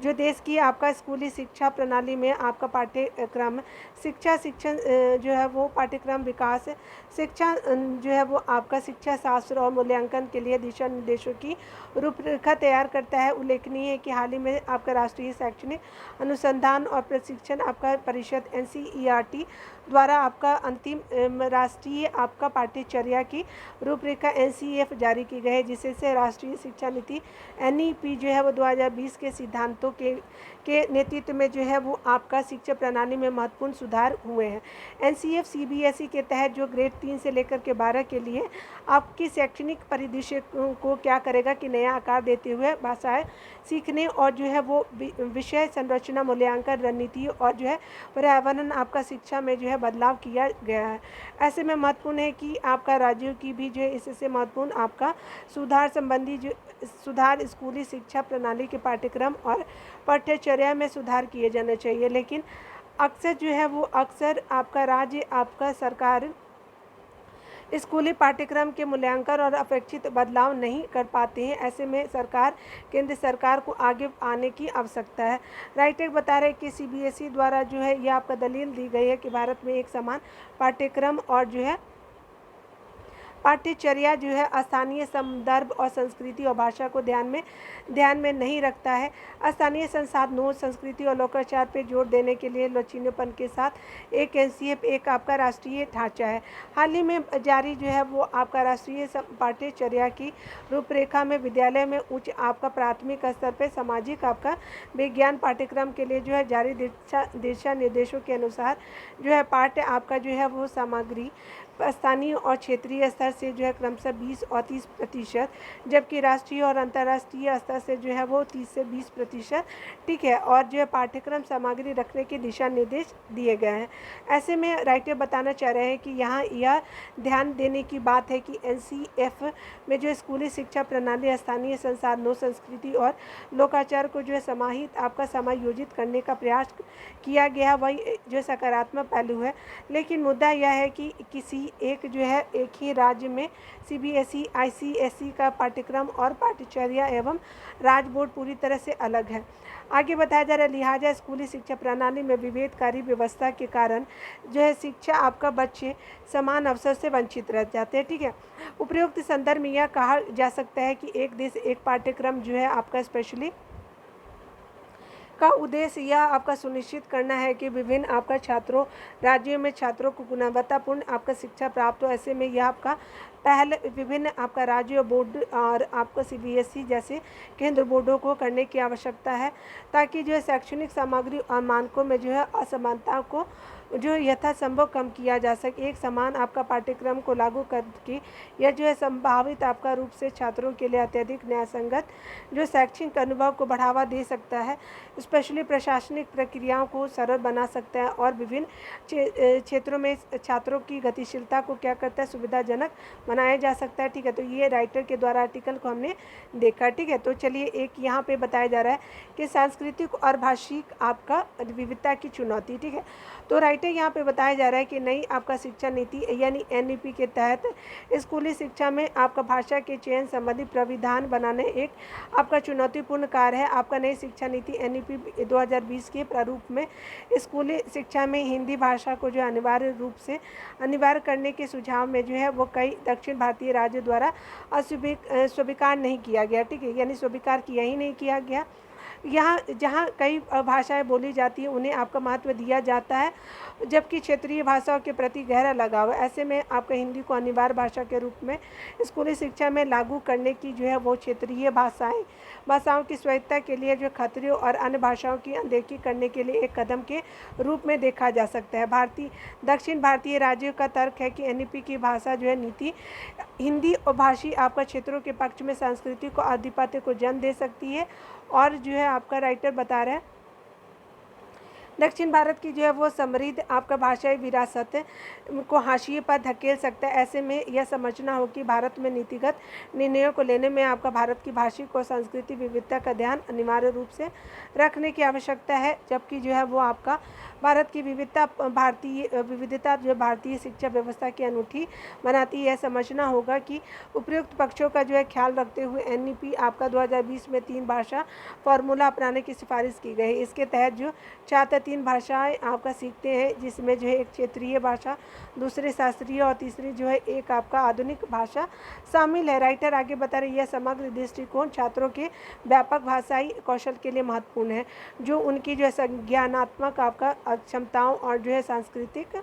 Speaker 1: जो देश की आपका स्कूली शिक्षा प्रणाली में आपका पाठ्यक्रम शिक्षण जो है वो पाठ्यक्रम विकास शिक्षा जो है वो आपका शिक्षा शास्त्र और मूल्यांकन के लिए दिशा निर्देशों की रूपरेखा तैयार करता है। उल्लेखनीय है कि हाल ही में आपका राष्ट्रीय शैक्षणिक अनुसंधान और प्रशिक्षण आपका परिषद NCERT द्वारा आपका अंतिम राष्ट्रीय आपका पाठ्यचर्या की रूपरेखा NCF जारी की गई है, जिससे से राष्ट्रीय शिक्षा नीति NEP जो है वो 2020 के सिद्धांतों के नेतृत्व में जो है वो आपका शिक्षा प्रणाली में महत्वपूर्ण सुधार हुए हैं। NCF CBSE के तहत जो ग्रेड 3 से लेकर के 12 के लिए आपकी शैक्षणिक परिदृश्य को क्या करेगा कि नया आकार देते हुए भाषाएं सीखने और जो है वो विषय संरचना, मूल्यांकन, रणनीति और जो है पर्यावरण आपका शिक्षा में जो है बदलाव किया गया है। ऐसे में महत्वपूर्ण है कि आपका राज्यों की भी जो है इससे महत्वपूर्ण आपका सुधार स्कूली शिक्षा प्रणाली के पाठ्यक्रम और पाठ्यचर्या में सुधार किए जाने चाहिए। लेकिन अक्सर जो है वो आपका राज्य आपका सरकार स्कूली पाठ्यक्रम के मूल्यांकन और अपेक्षित बदलाव नहीं कर पाते हैं। ऐसे में केंद्र सरकार को आगे आने की आवश्यकता है। राइटर बता रहे हैं कि CBSE द्वारा जो है यह आपका दलील दी गई है कि भारत में एक समान पाठ्यक्रम और जो है पाठ्यचर्या जो है स्थानीय संदर्भ और संस्कृति और भाषा को ध्यान में नहीं रखता है। स्थानीय संसाधनों, संस्कृति और लोकाचार पर जोर देने के लिए लचीलेपन के साथ एक NCF एक आपका राष्ट्रीय ढांचा है। हाल ही में जारी जो है वो आपका राष्ट्रीय पाठ्यचर्या की रूपरेखा में विद्यालय में उच्च आपका प्राथमिक स्तर पर सामाजिक आपका विज्ञान पाठ्यक्रम के लिए जो है जारी दिशा निर्देशों के अनुसार जो है पाठ्य आपका जो है वो सामग्री स्थानीय और क्षेत्रीय स्तर से जो है क्रमशः 20 और 30%, जबकि राष्ट्रीय और अंतर्राष्ट्रीय स्तर से जो है वो 30 से 20%, ठीक है, और जो है पाठ्यक्रम सामग्री रखने के दिशा निर्देश दिए गए हैं। ऐसे में राइटर बताना चाह रहे हैं कि यहाँ यह ध्यान देने की बात है कि NCF में जो स्कूली शिक्षा प्रणाली स्थानीय संसाधनों, संस्कृति और लोकाचार को जो है समायोजित करने का प्रयास किया गया, वही जो सकारात्मक पहलू है। लेकिन मुद्दा यह है कि किसी एक ही राज्य में CBSE ICSE का पाठ्यक्रम और पाठ्यचर्या एवं राज्य बोर्ड पूरी तरह से अलग है। आगे बताया जा रहा है, लिहाजा स्कूली शिक्षा प्रणाली में विभेदकारी व्यवस्था के कारण जो है शिक्षा आपका बच्चे समान अवसर से वंचित रह जाते हैं, ठीक है। उपरोक्त संदर्भ में यह कहा जा सकता है कि एक देश एक पाठ्यक्रम जो है आपका स्पेशली का उद्देश्य यह आपका सुनिश्चित करना है कि विभिन्न आपका छात्रों राज्यों में छात्रों को गुणवत्तापूर्ण आपका शिक्षा प्राप्त हो। ऐसे में यह आपका पहल विभिन्न आपका राज्य बोर्ड और आपको सीबीएसई जैसे केंद्र बोर्डों को करने की आवश्यकता है, ताकि जो है शैक्षणिक सामग्री और मानकों में जो है असमानता को जो यथासंभव कम किया जा सके। एक समान आपका पाठ्यक्रम को लागू करके यह जो है संभावित आपका रूप से छात्रों के लिए अत्यधिक न्यायसंगत जो शैक्षणिक अनुभव को बढ़ावा दे सकता है, स्पेशली प्रशासनिक प्रक्रियाओं को सरल बना सकता है और विभिन्न क्षेत्रों में छात्रों की गतिशीलता को क्या करता है, सुविधाजनक बनाया जा सकता है। ठीक है, तो ये राइटर के द्वारा आर्टिकल को हमने देखा। ठीक है, तो चलिए एक यहाँ पे बताया जा रहा है कि सांस्कृतिक और भाषिक आपका विविधता की चुनौती। ठीक है, तो राइटर यहाँ पे बताया जा रहा है कि नई आपका शिक्षा नीति यानी एनईपी के तहत स्कूली शिक्षा में आपका भाषा के चयन संबंधी प्राविधान बनाने एक आपका चुनौतीपूर्ण कार्य है। आपका नई शिक्षा नीति एनईपी 2020 के प्रारूप में स्कूली शिक्षा में हिंदी भाषा को जो अनिवार्य रूप से अनिवार्य करने के सुझाव में जो है वो कई दक्षिण भारतीय राज्यों द्वारा स्वीकार नहीं किया गया। ठीक है, यानी स्वीकार किया ही नहीं किया गया। यहाँ जहाँ कई भाषाएं बोली जाती हैं उन्हें आपका महत्व दिया जाता है, जबकि क्षेत्रीय भाषाओं के प्रति गहरा लगाव है। ऐसे में आपका हिंदी को अनिवार्य भाषा के रूप में स्कूली शिक्षा में लागू करने की जो है वो क्षेत्रीय भाषाओं की स्वायत्तता के लिए जो खतरों और अन्य भाषाओं की अनदेखी करने के लिए एक कदम के रूप में देखा जा सकता है। दक्षिण भारतीय राज्यों का तर्क है कि एनईपी की भाषा जो है नीति हिंदी और भाषी आपका क्षेत्रों के पक्ष में संस्कृति को आधिपत्य को जन्म दे सकती है, और जो है आपका राइटर बता रहा है दक्षिण भारत की जो है वो समृद्ध आपका भाषाई विरासत को हाशिए पर धकेल सकता है। ऐसे में यह समझना हो कि भारत में नीतिगत निर्णयों को लेने में आपका भारत की भाषिक और सांस्कृतिक विविधता का ध्यान अनिवार्य रूप से रखने की आवश्यकता है, जबकि जो है वो आपका भारत की विविधता जो भारतीय शिक्षा व्यवस्था की अनूठी बनाती है। यह समझना होगा कि उपयुक्त पक्षों का जो है ख्याल रखते हुए एनईपी आपका 2020 में 3 भाषा फॉर्मूला अपनाने की सिफारिश की गई। इसके तहत जो छात्र 3 भाषाएं आपका सीखते हैं, जिसमें जो है एक क्षेत्रीय भाषा, दूसरी शास्त्रीय और तीसरी जो है एक आपका आधुनिक भाषा शामिल है। राइटर आगे बता रहे यह समग्र दृष्टिकोण छात्रों के व्यापक भाषाई कौशल के लिए महत्वपूर्ण है, जो उनकी जो है संज्ञानात्मक आपका क्षमताओं और जो है सांस्कृतिक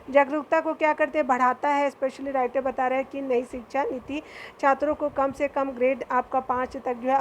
Speaker 1: जागरूकता को क्या करते हैं, बढ़ाता है। स्पेशली राइटर बता रहे हैं कि नई शिक्षा नीति छात्रों को कम से कम ग्रेड आपका 5 तक जो है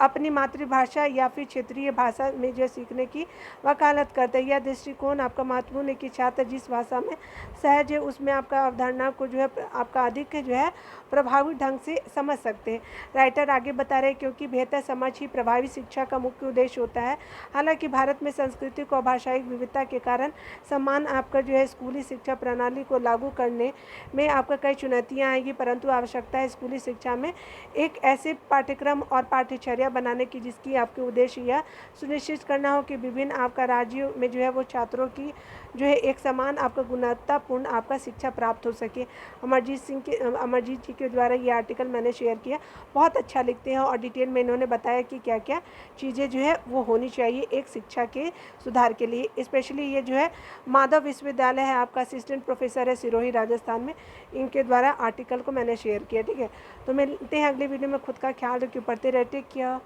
Speaker 1: अपनी मातृभाषा या फिर क्षेत्रीय भाषा में जो सीखने की वकालत करते हैं। यह दृष्टिकोण आपका महत्वपूर्ण है कि छात्र जिस भाषा में सहज है उसमें आपका अवधारणा को जो है आपका अधिक जो है प्रभावी ढंग से समझ सकते हैं। राइटर आगे बता रहे हैं क्योंकि बेहतर समझ ही प्रभावी शिक्षा का मुख्य उद्देश्य होता है। हालांकि भारत में सांस्कृतिक और भाषाई विविधता के कारण समान आपका जो है स्कूली शिक्षा प्रणाली को लागू करने में आपका कई चुनौतियाँ आएंगी, परंतु आवश्यकता है स्कूली शिक्षा में एक ऐसे पाठ्यक्रम और पाठ्यचर्या बनाने की जिसकी आपके उद्देश्य यह सुनिश्चित करना हो कि विभिन्न आपका राज्यों में जो है वो छात्रों की जो है एक समान आपका गुणवत्तापूर्ण आपका शिक्षा प्राप्त हो सके। अमरजीत जी के द्वारा ये आर्टिकल मैंने शेयर किया। बहुत अच्छा लिखते हैं और डिटेल में इन्होंने बताया कि क्या क्या चीज़ें जो है वो होनी चाहिए एक शिक्षा के सुधार के लिए। स्पेशली ये जो है माधव विश्वविद्यालय है आपका असिस्टेंट प्रोफेसर है सिरोही राजस्थान में, इनके द्वारा आर्टिकल को मैंने शेयर किया। ठीक है, तो मिलते हैं अगले वीडियो में। खुद का ख्याल रखिए, पढ़ते रहते क्या।